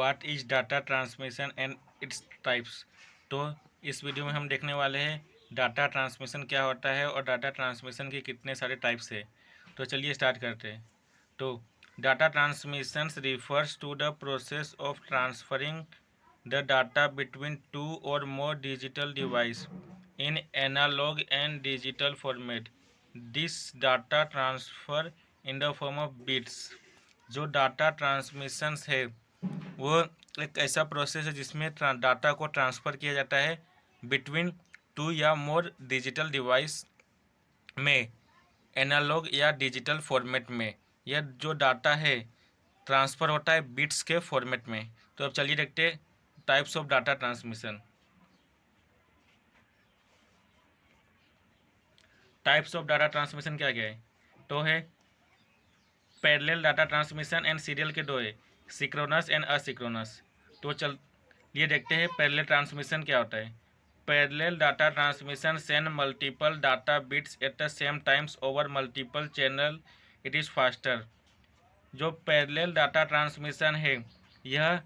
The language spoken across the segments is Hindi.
What is data transmission and its types. तो इस वीडियो में हम देखने वाले हैं डाटा ट्रांसमिशन क्या होता है और डाटा ट्रांसमिशन के कितने सारे टाइप्स है। तो चलिए स्टार्ट करते हैं। तो data transmission refers to the process of transferring the data between two or more digital device in analog and digital format. This data transfer in the form of bits. जो डाटा ट्रांसमिशंस है वो एक ऐसा प्रोसेस है जिसमें डाटा को ट्रांसफ़र किया जाता है बिटवीन टू या मोर डिजिटल डिवाइस में, एनालॉग या डिजिटल फॉर्मेट में। यह जो डाटा है ट्रांसफ़र होता है बिट्स के फॉर्मेट में। तो अब चलिए देखते हैं types of data transmission. Types of data transmission क्या क्या है? तो है parallel data transmission and serial के दो है, सिंक्रोनस एंड असिंक्रोनस। तो चलिए देखते हैं पैरेलल ट्रांसमिशन क्या होता है। Parallel data transmission send multiple data bits at the same times over multiple channel, it is faster. जो पैरेलल डाटा ट्रांसमिशन है यह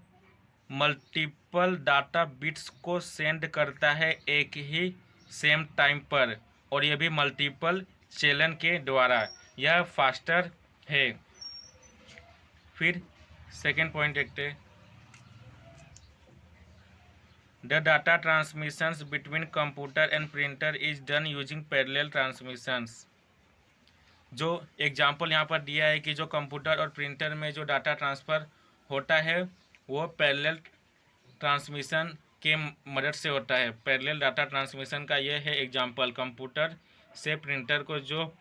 मल्टीपल डाटा बिट्स को सेंड करता है एक ही सेम टाइम पर, और यह भी मल्टीपल चैनल के द्वारा। यह फास्टर है। फिर सेकेंड पॉइंट देखते हैं। The data transmissions between computer and printer is done using parallel transmissions. जो एग्जांपल यहाँ पर दिया है कि जो कंप्यूटर और प्रिंटर में जो डाटा ट्रांसफ़र होता है वो पैरेलल ट्रांसमिशन के मदद से होता है। पैरेलल डाटा ट्रांसमिशन का यह है एग्जांपल, कंप्यूटर से प्रिंटर को जो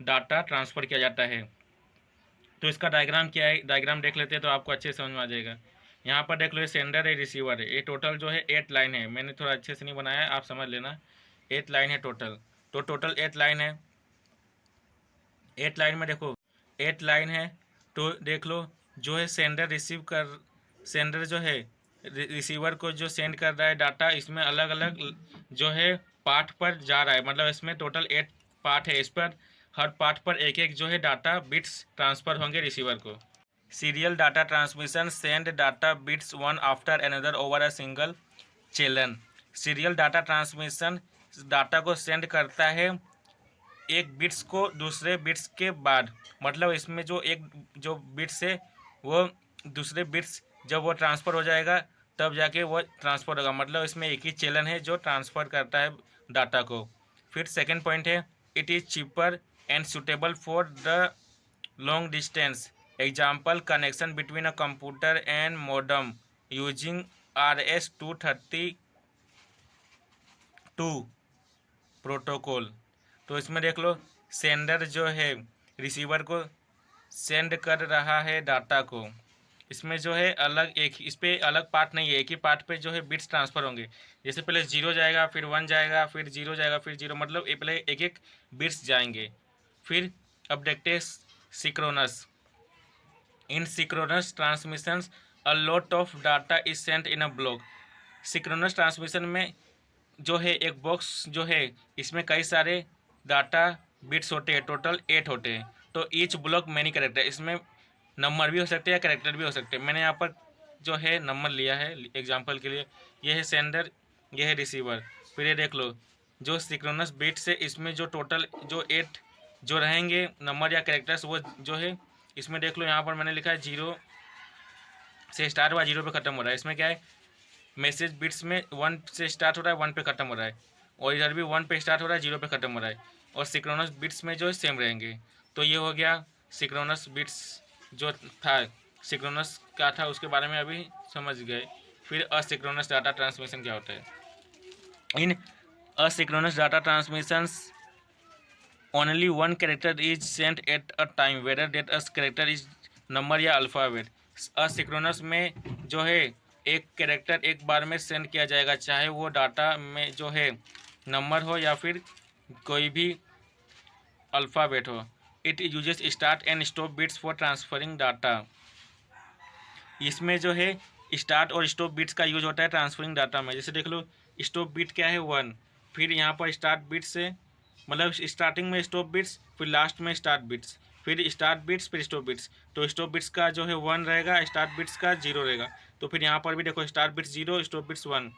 डाटा ट्रांसफ़र किया जाता है। तो इसका डायग्राम क्या है, डायग्राम देख लेते हैं तो आपको अच्छे समझ में आ जाएगा। यहाँ पर देख लो, ये सेंडर है, रिसीवर है। ये टोटल जो है 8 लाइन है। मैंने थोड़ा अच्छे से नहीं बनाया है, आप समझ लेना। 8 लाइन है टोटल। तो टोटल 8 लाइन है। 8 लाइन में देखो 8 लाइन है। तो देख लो जो है सेंडर जो है रिसीवर को जो सेंड कर रहा है डाटा, इसमें अलग अलग जो है पार्ट पर जा रहा है। मतलब इसमें टोटल 8 पार्ट है। इस पर हर पार्ट पर एक एक जो है डाटा बिट्स ट्रांसफ़र होंगे रिसीवर को। Serial data transmission send data bits one after another over a single channel. Serial data transmission data को सेंड करता है एक बिट्स को दूसरे बिट्स के बाद। मतलब इसमें जो एक जो बिट्स है वो दूसरे बिट्स जब वो ट्रांसफ़र हो जाएगा तब जाके वो ट्रांसफ़र होगा। मतलब इसमें एक ही चैनल है जो ट्रांसफ़र करता है डाटा को। फिर सेकंड पॉइंट है, it is cheaper and suitable for the long distance. Example, connection between a computer and modem using RS-232 protocol. तो इसमें देख लो सेंडर जो है रिसीवर को सेंड कर रहा है डाटा को। इसमें जो है अलग एक इस पर अलग पार्ट नहीं है, एक ही पार्ट पे जो है बिट्स ट्रांसफ़र होंगे। जैसे पहले 0 जाएगा, फिर 1 जाएगा, फिर 0 जाएगा, फिर 0, मतलब ये पहले एक एक बिट्स जाएंगे। फिर अब देखते हैं synchronous. In synchronous transmissions a lot of data is sent in a block. Synchronous transmission में जो है एक बॉक्स जो है इसमें कई सारे डाटा बिट्स होते हैं, टोटल 8 होते हैं। तो ईच ब्लॉक मैनी कैरेक्टर, इसमें नंबर भी हो सकते हैं या कैरेक्टर भी हो सकते हैं। मैंने यहाँ पर जो है नंबर लिया है एग्जांपल के लिए। ये है सेंडर, ये है रिसीवर। फिर ये देख लो जो सिंक्रोनस बिट्स है इसमें जो टोटल जो 8 जो रहेंगे नंबर या कैरेक्टर्स वो जो है इसमें देख लो। यहाँ पर मैंने लिखा है 0 से स्टार्ट हुआ 0 पे ख़त्म हो रहा है। इसमें क्या है, मैसेज बिट्स में 1 से स्टार्ट हो रहा है 1 पे ख़त्म हो रहा है, और इधर भी 1 पे स्टार्ट हो रहा है 0 पे ख़त्म हो रहा है। और सिंक्रोनस बिट्स में जो है सेम रहेंगे। तो ये हो गया सिंक्रोनस बिट्स जो था, सिंक्रोनस क्या था उसके बारे में अभी समझ गए। फिर असिंक्रोनस डाटा ट्रांसमिशन क्या होता है। In asynchronous data transmissions only one character is sent at a time whether that a character is number या अल्फ़ाबेट। असिंक्रोनस में जो है एक कैरेक्टर एक बार में सेंड किया जाएगा, चाहे वो डाटा में जो है नंबर हो या फिर कोई भी अल्फ़ाबेट हो। It uses start and stop bits for transferring data. इसमें जो है स्टार्ट और स्टॉप बिट्स का यूज होता है ट्रांसफरिंग डाटा में। जैसे देख लो स्टॉप बिट क्या है 1, फिर यहाँ पर स्टार्ट बिट्स है, मतलब स्टार्टिंग में स्टॉप बिट्स, फिर लास्ट में स्टार्ट बिट्स। फिर स्टार्ट बिट्स, फिर स्टॉप बिट्स। तो स्टॉप बिट्स का जो है 1 रहेगा, स्टार्ट बिट्स का 0 रहेगा। तो फिर यहाँ पर भी देखो स्टार्ट बिट्स 0, स्टॉप बिट्स 1।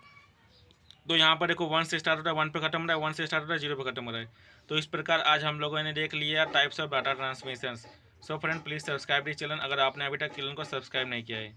तो यहाँ पर देखो 1 से स्टार्ट हो रहा है, 1 पे खत्म हो रहा है, 1 से स्टार्ट हो रहा है, 0 पे खत्म हो रहा है। तो इस प्रकार आज हम लोगों ने देख लिया types of data transmissions. So friend please subscribe this channel अगर आपने अभी तक चैनल को सब्सक्राइब नहीं किया है।